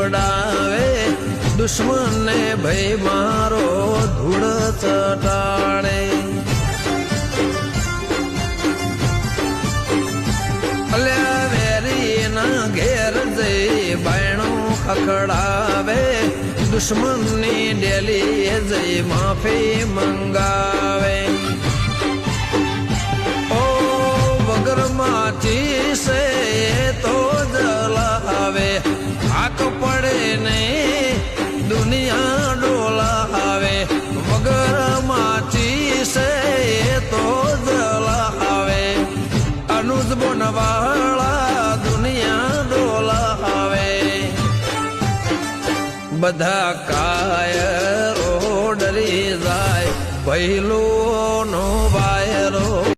પીવડાવે દુશ્મન ને ભય મારો ધૂળ ચટાડે અલ્યા વેરી ના ઘેર જઈ બાયણું ખખડાવે દુશ્મન ની ડેલી જઈ માફી મંગાવે ઓ વગર માચી સે તો જલાવે હાક પડે ને દુનિયા ડોલાવે વગર માચી સે તો જલાવે અનુજ બોનવાળા દુનિયા ડોલાવે બધા કાયરો ડરી જાય પહેલું